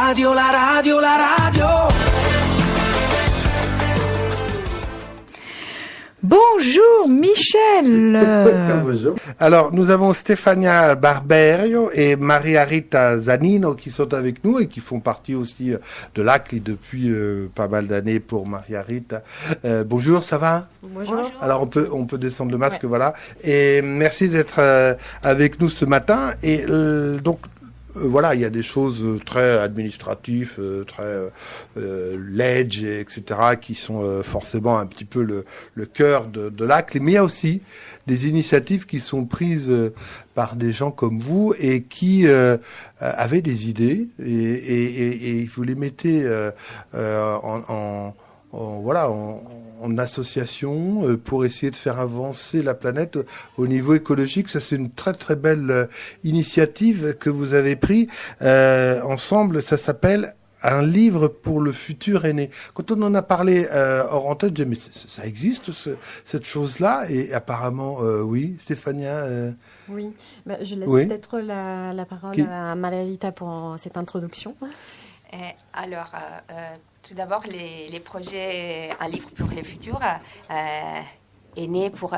radio, la radio, la radio. Bonjour Michel. Bonjour. Alors, nous avons Stefania Barberio et Maria Rita Zanino qui sont avec nous et qui font partie aussi de l'ACLI depuis pas mal d'années pour Maria Rita. Bonjour, ça va ? Bonjour. Alors, on peut descendre le masque, voilà. Et merci d'être avec nous ce matin. Et donc, voilà, il y a des choses très administratives, très ledge, etc., qui sont forcément un petit peu le cœur de l'ACLI. Mais il y a aussi des initiatives qui sont prises par des gens comme vous et qui avaient des idées et vous les mettez en association pour essayer de faire avancer la planète au niveau écologique. Ça, c'est une très très belle initiative que vous avez prise ensemble. Ça s'appelle un livre pour le futur aîné. Quand on en a parlé hors antenne, je disais, mais ça existe cette chose-là, et apparemment oui. Stéphania. Oui, je laisse peut-être la parole à Maria pour cette introduction. Alors, tout d'abord, les projets Un livre pour le futur est né pour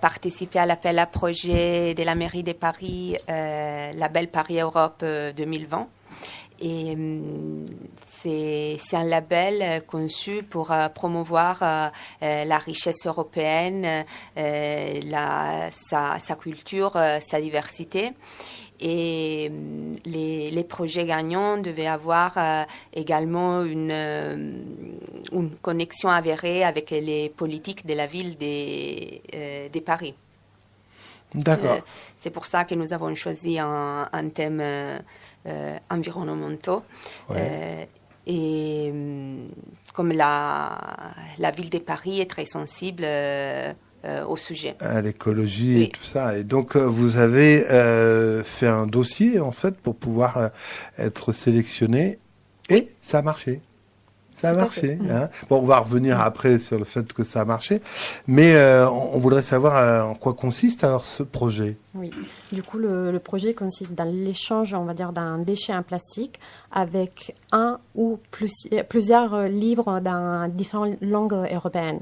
participer à l'appel à projet de la mairie de Paris, label Paris Europe 2020. Et c'est un label conçu pour promouvoir la richesse européenne, sa culture, sa diversité. Et les projets gagnants devaient avoir également une connexion avérée avec les politiques de la ville de Paris. D'accord. C'est pour ça que nous avons choisi un thème environnemental. Ouais. Et comme la ville de Paris est très sensible au sujet. À l'écologie Oui. et tout ça. Et donc, vous avez fait un dossier, en fait, pour pouvoir être sélectionné. Et ça a marché. Ça a marché. Hein. Bon, on va revenir après sur le fait que ça a marché. Mais on voudrait savoir en quoi consiste alors ce projet. Oui, du coup, le projet consiste dans l'échange, on va dire, d'un déchet en plastique avec un ou plusieurs livres dans différentes langues européennes.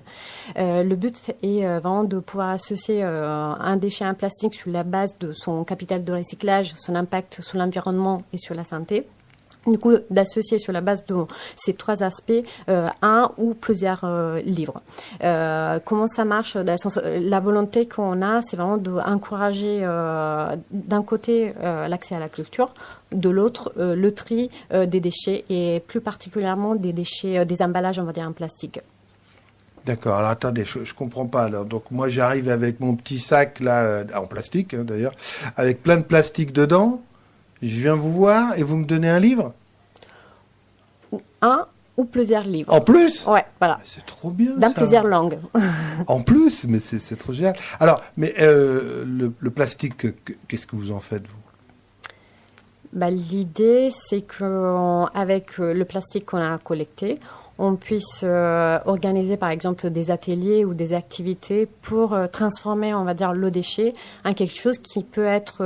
Le but est vraiment de pouvoir associer un déchet en plastique sur la base de son capital de recyclage, son impact sur l'environnement et sur la santé. Du coup, d'associer sur la base de ces trois aspects un ou plusieurs livres. Comment ça marche ? La volonté qu'on a, c'est vraiment d'encourager d'un côté l'accès à la culture, de l'autre le tri des déchets et plus particulièrement des déchets, des emballages, on va dire, en plastique. D'accord. Alors attendez, je comprends pas. Alors, donc moi j'arrive avec mon petit sac là en plastique d'ailleurs, avec plein de plastique dedans. Je viens vous voir et vous me donnez un livre ? Un ou plusieurs livres. En plus ? Ouais, voilà. C'est trop bien Dans ça. plusieurs langues. En plus, mais c'est trop génial. Alors, mais le plastique, qu'est-ce que vous en faites, vous ? L'idée, c'est qu'avec le plastique qu'on a collecté, on puisse organiser par exemple des ateliers ou des activités pour transformer, on va dire, le déchet en quelque chose qui peut être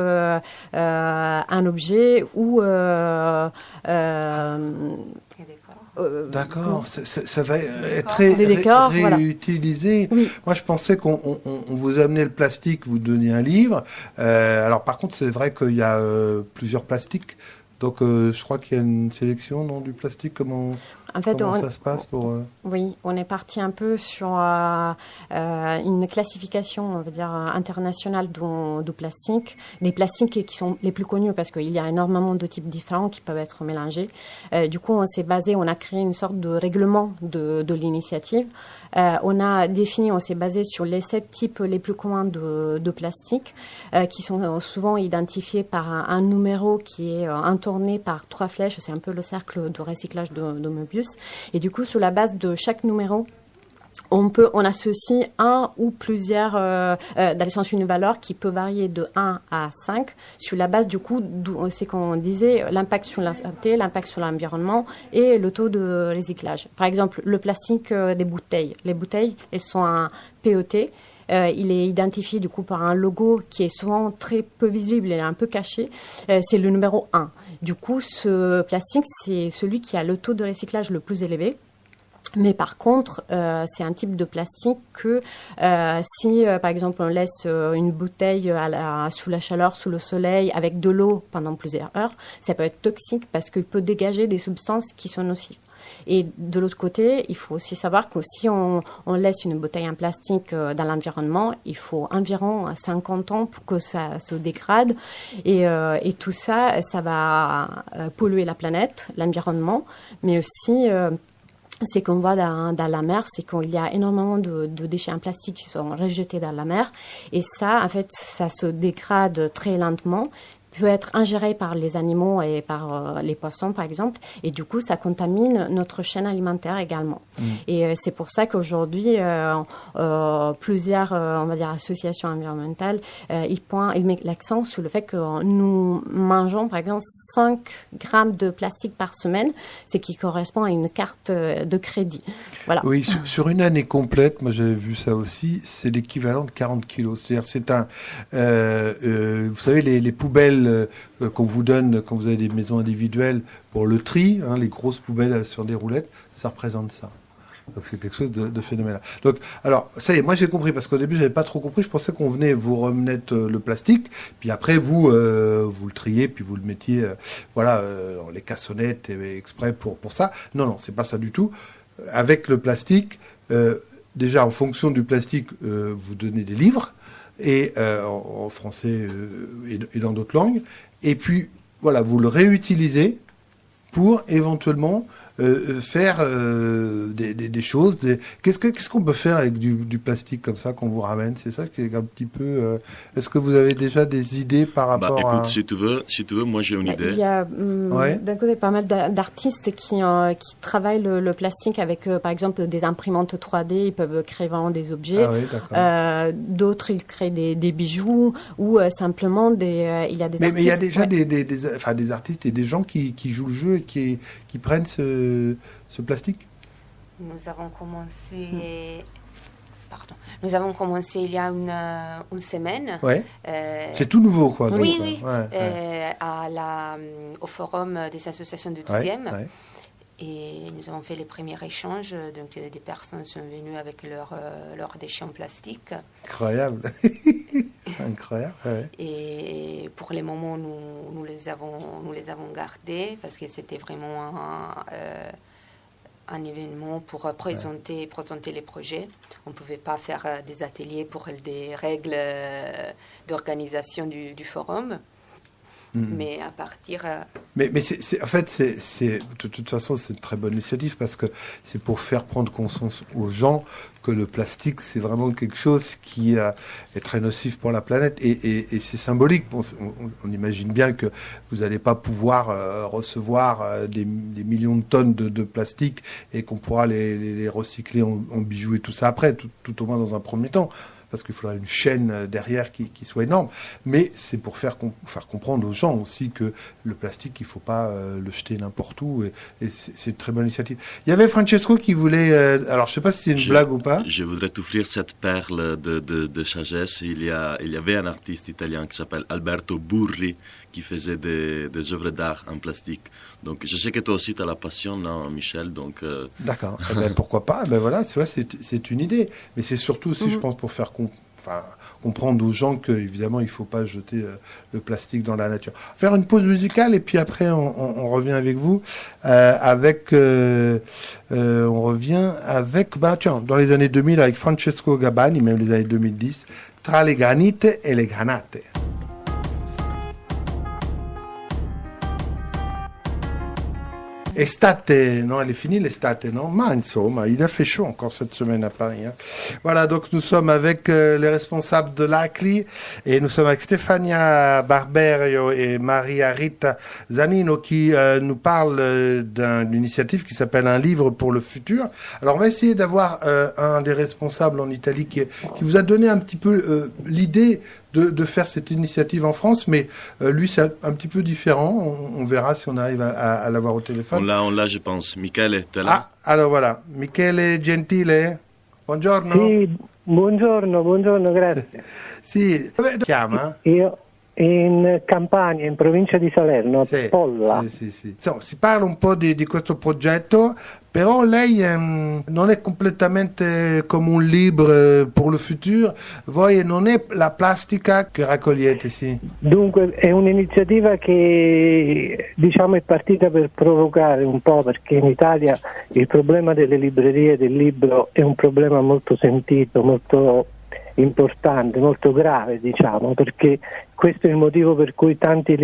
un objet ou D'accord, ça va être réutilisé. Voilà. Oui. Moi, je pensais qu'on vous amenait le plastique, vous donniez un livre. Alors, par contre, c'est vrai qu'il y a plusieurs plastiques. Donc, je crois qu'il y a une sélection du plastique. Comment ça se passe pour Oui, on est parti un peu sur une classification, on va dire, internationale du plastique. Les plastiques qui sont les plus connus parce qu'il y a énormément de types différents qui peuvent être mélangés. Du coup, on a créé une sorte de règlement de l'initiative. On s'est basé sur les 7 types les plus communs de plastique qui sont souvent identifiés par un numéro qui est entourné par 3 flèches. C'est un peu le cercle de recyclage de Möbius. Et du coup, sur la base de chaque numéro, on associe un ou plusieurs, dans le sens une valeur qui peut varier de 1 à 5 sur la base du coup, c'est qu'on disait l'impact sur la santé, l'impact sur l'environnement et le taux de recyclage. Par exemple, le plastique des bouteilles. Les bouteilles, elles sont un PET. Il est identifié du coup par un logo qui est souvent très peu visible et un peu caché. C'est le numéro 1. Du coup, ce plastique, c'est celui qui a le taux de recyclage le plus élevé. Mais par contre, c'est un type de plastique que si, par exemple, on laisse une bouteille sous la chaleur, sous le soleil, avec de l'eau pendant plusieurs heures, ça peut être toxique parce qu'il peut dégager des substances qui sont nocives. Et de l'autre côté, il faut aussi savoir que si on laisse une bouteille en plastique dans l'environnement, il faut environ 50 ans pour que ça se dégrade. Et tout ça, ça va polluer la planète, l'environnement, mais aussi... c'est qu'on voit dans la mer, c'est qu'il y a énormément de déchets en plastique qui sont rejetés dans la mer. Et ça, en fait, ça se dégrade très lentement, peut être ingéré par les animaux et par les poissons, par exemple. Et du coup, ça contamine notre chaîne alimentaire également. Et c'est pour ça qu'aujourd'hui, plusieurs, on va dire, associations environnementales, ils mettent l'accent sur le fait que nous mangeons, par exemple, 5 grammes de plastique par semaine, ce qui correspond à une carte de crédit. Voilà. Oui, sur une année complète, moi j'avais vu ça aussi, c'est l'équivalent de 40 kilos. C'est-à-dire, c'est un, vous savez, les poubelles qu'on vous donne quand vous avez des maisons individuelles pour le tri, hein, les grosses poubelles sur des roulettes, ça représente ça. Donc c'est quelque chose de phénoménal. Donc, alors, ça y est, moi j'ai compris, parce qu'au début j'avais pas trop compris, je pensais qu'on venait vous remettre le plastique, puis après vous le triez, puis vous le mettiez dans les cassonnettes exprès pour ça. Non, c'est pas ça du tout. Avec le plastique, déjà en fonction du plastique, vous donnez des livres, et en français et dans d'autres langues, et puis voilà, vous le réutilisez pour éventuellement faire des choses. Qu'est-ce qu'on peut faire avec du plastique comme ça qu'on vous ramène? C'est ça qui est un petit peu... Est-ce que vous avez déjà des idées par rapport écoute, à... si tu veux, moi j'ai une idée. Il y a d'un côté pas mal d'artistes qui travaillent le plastique avec, par exemple, des imprimantes 3D. Ils peuvent créer vraiment des objets. Ah oui, d'accord. D'autres, ils créent des bijoux ou simplement il y a des artistes... Mais il y a déjà des artistes et des gens qui jouent le jeu et qui prennent ce plastique. Nous avons commencé il y a une semaine. Ouais. C'est tout nouveau, quoi. Donc, Oui. Ouais. Au forum des associations du 12e. Ouais. Et nous avons fait les premiers échanges. Donc, des personnes sont venues avec leurs déchets en plastique. Incroyable. C'est incroyable. Ouais. Et pour le moment, nous les avons gardés parce que c'était vraiment un événement pour présenter les projets. On ne pouvait pas faire des ateliers pour des règles d'organisation du forum. Mais à partir... Mais en fait, de toute façon, c'est une très bonne initiative parce que c'est pour faire prendre conscience aux gens que le plastique, c'est vraiment quelque chose qui est très nocif pour la planète et c'est symbolique. Bon, on imagine bien que vous n'allez pas pouvoir recevoir des millions de tonnes de plastique et qu'on pourra les recycler en bijoux et tout ça après, tout au moins dans un premier temps. Parce qu'il faudra une chaîne derrière qui soit énorme. Mais c'est pour faire comprendre aux gens aussi que le plastique, il ne faut pas le jeter n'importe où. Et c'est une très bonne initiative. Il y avait Francesco qui voulait... alors, je ne sais pas si c'est une blague ou pas. Je voudrais t'offrir cette perle de sagesse. Il y avait un artiste italien qui s'appelle Alberto Burri qui faisait des œuvres d'art en plastique. Donc, je sais que toi aussi, tu as la passion, non, Michel, donc... D'accord. Eh ben, pourquoi pas? Ben voilà, c'est une idée. Mais c'est surtout aussi, je pense, pour faire comprendre aux gens qu'évidemment, il ne faut pas jeter le plastique dans la nature. Faire une pause musicale et puis après, on revient avec vous. On revient avec, dans les années 2000, avec Francesco Gabbani, même les années 2010, Tra le granite e le granate. Estate, non, elle est finie l'estate, non? Ma insomma, il a fait chaud encore cette semaine à Paris. Hein. Voilà, donc nous sommes avec les responsables de l'ACLI et nous sommes avec Stefania Barberio et Maria Rita Zanino qui nous parlent d'une initiative qui s'appelle Un livre pour le futur. Alors on va essayer d'avoir un des responsables en Italie qui vous a donné un petit peu l'idée de faire cette initiative en France, mais lui c'est un petit peu différent. On verra si on arrive à l'avoir au téléphone. On l'a, je pense. Michele, tu es là? Ah, alors voilà. Michele Gentile, buongiorno. Sì, buongiorno, grazie. Sì, dove ti chiama? Io in Campania, in provincia di Salerno, a Polla. Sì. Insomma, si parla un po' di questo progetto, però lei non è completamente come un libro per il futuro, voi non è la plastica che raccogliete, sì? Dunque è un'iniziativa che è partita per provocare un po', perché in Italia il problema delle librerie del libro è un problema molto sentito, molto importante, molto grave, perché questo è il motivo per cui tante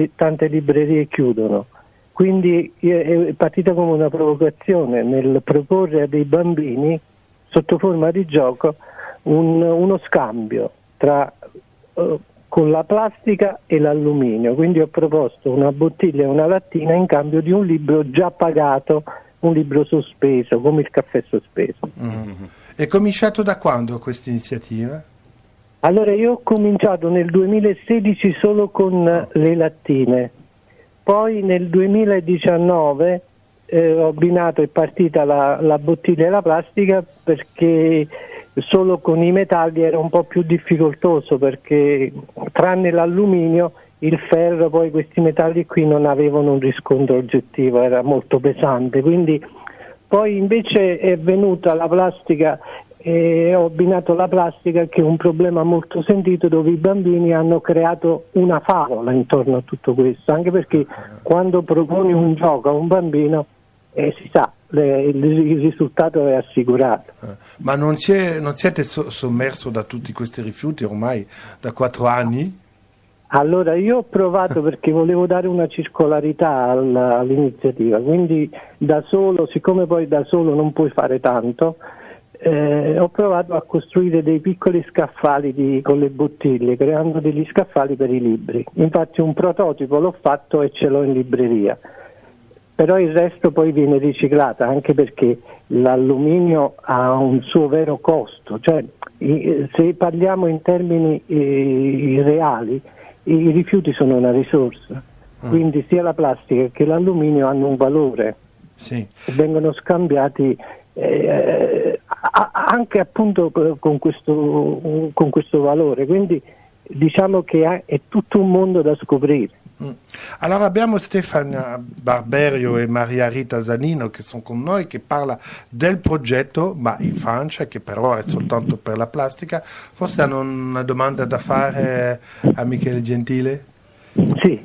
librerie chiudono. Quindi è partita come una provocazione nel proporre a dei bambini, sotto forma di gioco, uno scambio con la plastica e l'alluminio. Quindi ho proposto una bottiglia e una lattina in cambio di un libro già pagato, un libro sospeso, come il caffè sospeso. Mm-hmm. È cominciato da quando questa iniziativa? Allora, io ho cominciato nel 2016 solo con le lattine, poi nel 2019 ho abbinato, è partita la bottiglia e la plastica, perché solo con i metalli era un po' più difficoltoso, perché tranne l'alluminio, il ferro, poi questi metalli qui non avevano un riscontro oggettivo, era molto pesante, quindi poi invece è venuta la plastica e ho abbinato la plastica, che è un problema molto sentito, dove i bambini hanno creato una favola intorno a tutto questo, anche perché quando proponi un gioco a un bambino si sa, il risultato è assicurato. Ma non siete sommerso da tutti questi rifiuti ormai da 4 anni? Allora io ho provato, perché volevo dare una circolarità all'iniziativa, quindi da solo, siccome poi da solo non puoi fare tanto, ho provato a costruire dei piccoli scaffali con le bottiglie, creando degli scaffali per i libri. Infatti un prototipo l'ho fatto e ce l'ho in libreria, però il resto poi viene riciclato, anche perché l'alluminio ha un suo vero costo, cioè se parliamo in termini reali, i rifiuti sono una risorsa, quindi sia la plastica che l'alluminio hanno un valore, e vengono scambiati anche appunto con questo valore, quindi diciamo che è tutto un mondo da scoprire. Allora abbiamo Stefania Barberio e Maria Rita Zanino che sono con noi, che parla del progetto, ma in Francia, che però è soltanto per la plastica. Forse hanno una domanda da fare a Michele Gentile? Sì.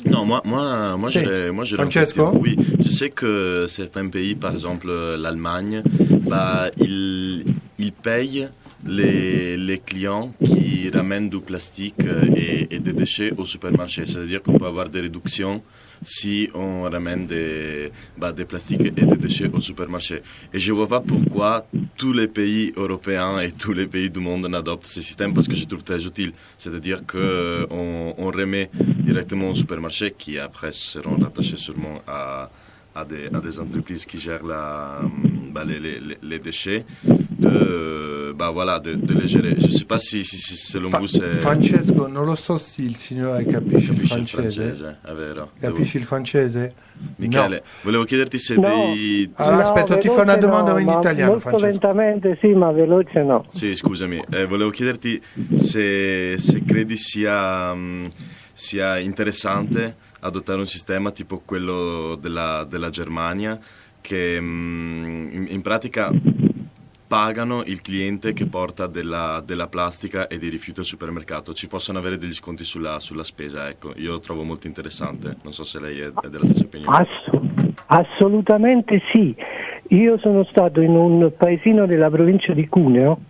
Non, moi j'ai Francesco? Oui, je sais que certains pays, par exemple l'Allemagne, ils payent les clients qui ramènent du plastique et des déchets au supermarché. C'est-à-dire qu'on peut avoir des réductions si on ramène des plastiques et des déchets au supermarché. Et je ne vois pas pourquoi tous les pays européens et tous les pays du monde n'adoptent ce système, parce que je trouve très utile. C'est-à-dire qu'on remet directement au supermarché, qui après seront rattachés sûrement à des entreprises qui gèrent les déchets, de les gérer. Je ne sais pas si selon vous c'est... Francesco, non lo so se il signore capisce il francese. È vero. Capisci il francese? Michele, no. Volevo chiederti se Allora, aspetta, ti fa una domanda in italiano, molto Francesco. Lentamente sì, ma veloce no. Sì, scusami, volevo chiederti se credi sia interessante adottare un sistema tipo quello della Germania, che in pratica pagano il cliente che porta della plastica e dei rifiuti al supermercato. Ci possono avere degli sconti sulla spesa, ecco. Io lo trovo molto interessante, non so se lei è della stessa opinione. Assolutamente sì. Io sono stato in un paesino della provincia di Cuneo,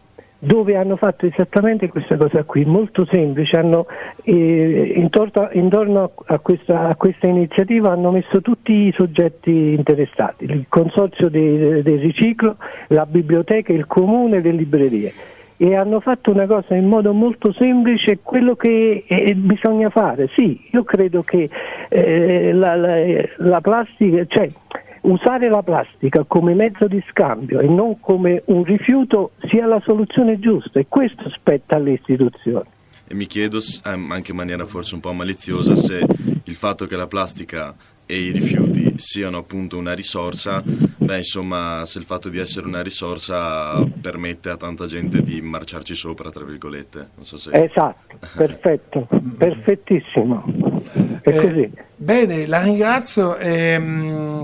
dove hanno fatto esattamente questa cosa qui, molto semplice. Hanno intorno a questa iniziativa hanno messo tutti i soggetti interessati, il consorzio del riciclo, la biblioteca, il comune, le librerie, e hanno fatto una cosa in modo molto semplice, quello che bisogna fare. Sì, io credo che la plastica, cioè usare la plastica come mezzo di scambio e non come un rifiuto, sia la soluzione giusta, e questo spetta alle istituzioni. E mi chiedo, anche in maniera forse un po' maliziosa, se il fatto che la plastica e i rifiuti siano appunto una risorsa, beh insomma se il fatto di essere una risorsa permette a tanta gente di marciarci sopra, tra virgolette, non so se... Esatto, perfetto, perfettissimo, è così. Bene, la ringrazio e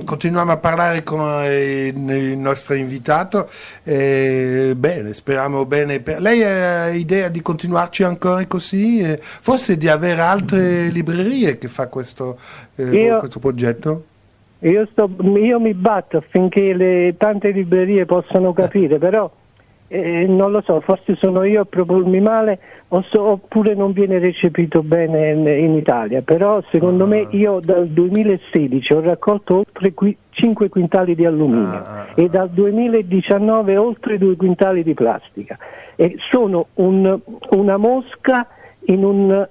continuiamo a parlare con il nostro invitato. Bene, speriamo bene. Lei ha idea di continuarci ancora così? Forse di avere altre librerie che fa questo progetto? Io mi batto affinché le tante librerie possano capire, però non lo so, forse sono io a propormi male oppure non viene recepito bene in Italia, però secondo me io dal 2016 ho raccolto oltre 5 quintali di alluminio e dal 2019 oltre 2 quintali di plastica e sono una mosca in un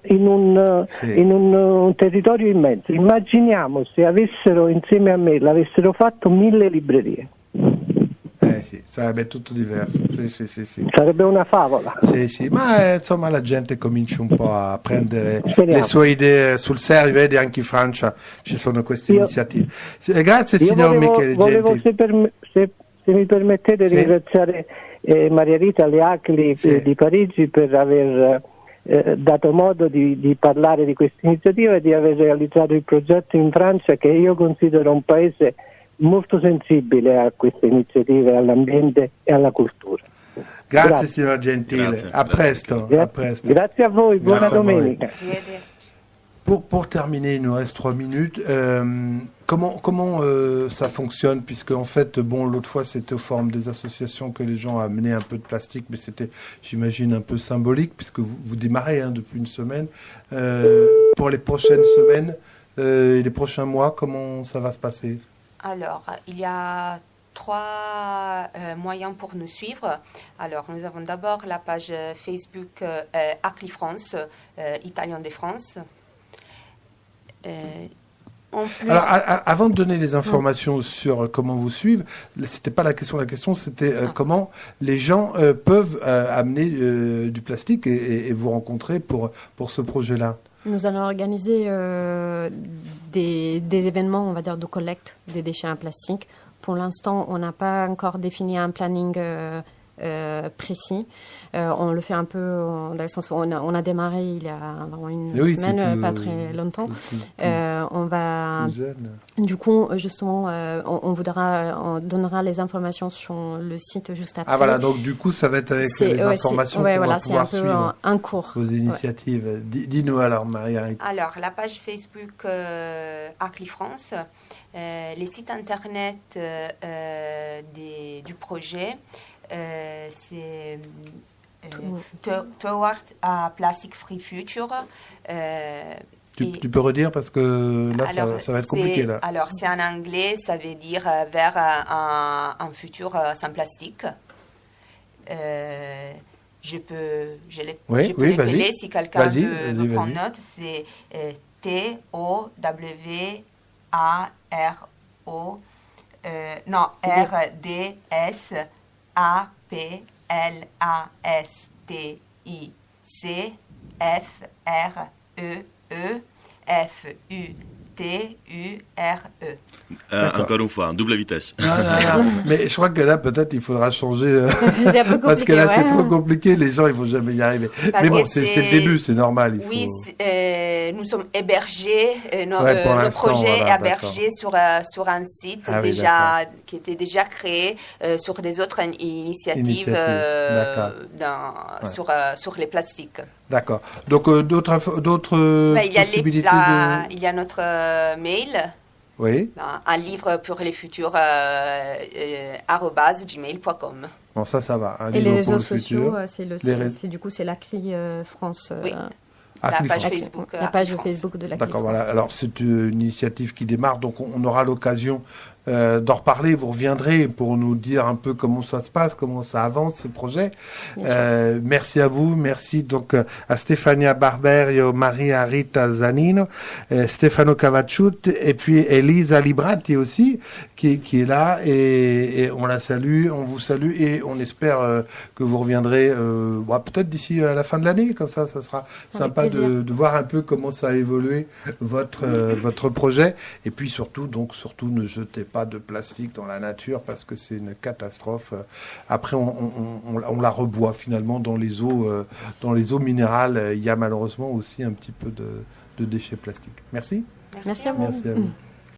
territorio immenso. Immaginiamo se avessero insieme a me l'avessero fatto 1000 librerie. Sì, sarebbe tutto diverso. Sì. Sarebbe una favola. Sì, ma insomma la gente comincia un po' a prendere le sue idee sul serio, vedi anche in Francia ci sono queste iniziative. Grazie signor Michele volevo, Genti. se mi permettete, ringraziare Maria Rita Leacli di Parigi per aver dato modo di parlare di questa iniziativa e di aver realizzato il progetto in Francia, che io considero un paese molto sensibile a queste iniziative, all'ambiente e alla cultura. Grazie signor Gentile, Grazie. a presto. Grazie a voi, buona domenica. Pour terminer, il nous reste 3 minutes. Comment ça fonctionne, puisque en fait, bon, l'autre fois c'était aux formes des associations que les gens amenaient un peu de plastique, mais c'était, j'imagine, un peu symbolique, puisque vous démarrez depuis une semaine. Pour les prochaines semaines et les prochains mois, comment ça va se passer? Alors, il y a 3 moyens pour nous suivre. Alors, nous avons d'abord la page Facebook Acli France, Italien de France. En plus, alors, avant de donner les informations sur comment vous suivre, c'était pas la question. La question, c'était comment les gens peuvent amener du plastique et vous rencontrer pour ce projet-là. Nous allons organiser des événements, on va dire, de collecte des déchets en plastique. Pour l'instant, on n'a pas encore défini un planning précis. On le fait un peu dans le sens où on a démarré il y a vraiment une semaine, pas très longtemps. On va, du coup, justement, on donnera les informations sur le site juste après. Ah voilà, donc du coup, ça va être avec les informations qu'on va pouvoir suivre un cours. Vos initiatives. Ouais. Dis-nous alors, Maria-Rita. Alors, la page Facebook Acli France, les sites internet du projet, c'est Towards a Plastic Free Future. Tu peux redire parce que là, alors, ça va être compliqué. Là. Alors, c'est en anglais, ça veut dire vers un futur sans plastique. Je peux l'épeler si quelqu'un veut prendre note. C'est TOWARO, RDPLASTICFREEFUTURE. Encore une fois, en double vitesse. Non. Mais je crois que là, peut-être, il faudra changer. C'est un peu compliqué, parce que là, c'est trop compliqué. Les gens, ils vont jamais y arriver. Mais bon, c'est le début, c'est normal. Nous sommes hébergés. Notre projet est hébergé sur un site qui était déjà créé sur des autres initiatives sur les plastiques. D'accord. Donc, d'autres possibilités il y a notre mail. Oui. Un livre pour les futurs @gmail.com. Bon, ça va. Et les réseaux sociaux, du coup, c'est l'Acli France. Oui. La page Facebook. La page Facebook de l'Acli France. D'accord, voilà. Alors, c'est une initiative qui démarre, donc on aura l'occasion d'en reparler. Vous reviendrez pour nous dire un peu comment ça se passe, comment ça avance ce projet. Merci à vous, merci donc à Stefania Barberio, Maria Rita Zanino, Stefano Cavacciut et puis Elisa Librati aussi qui est là et on la salue, on vous salue et on espère que vous reviendrez peut-être d'ici à la fin de l'année, comme ça sera sympa de voir un peu comment ça a évolué votre projet et puis surtout ne jetez pas de plastique dans la nature parce que c'est une catastrophe. Après on la reboit finalement dans les eaux minérales. Il y a malheureusement aussi un petit peu de déchets plastiques. Merci. Merci à vous. Merci à vous.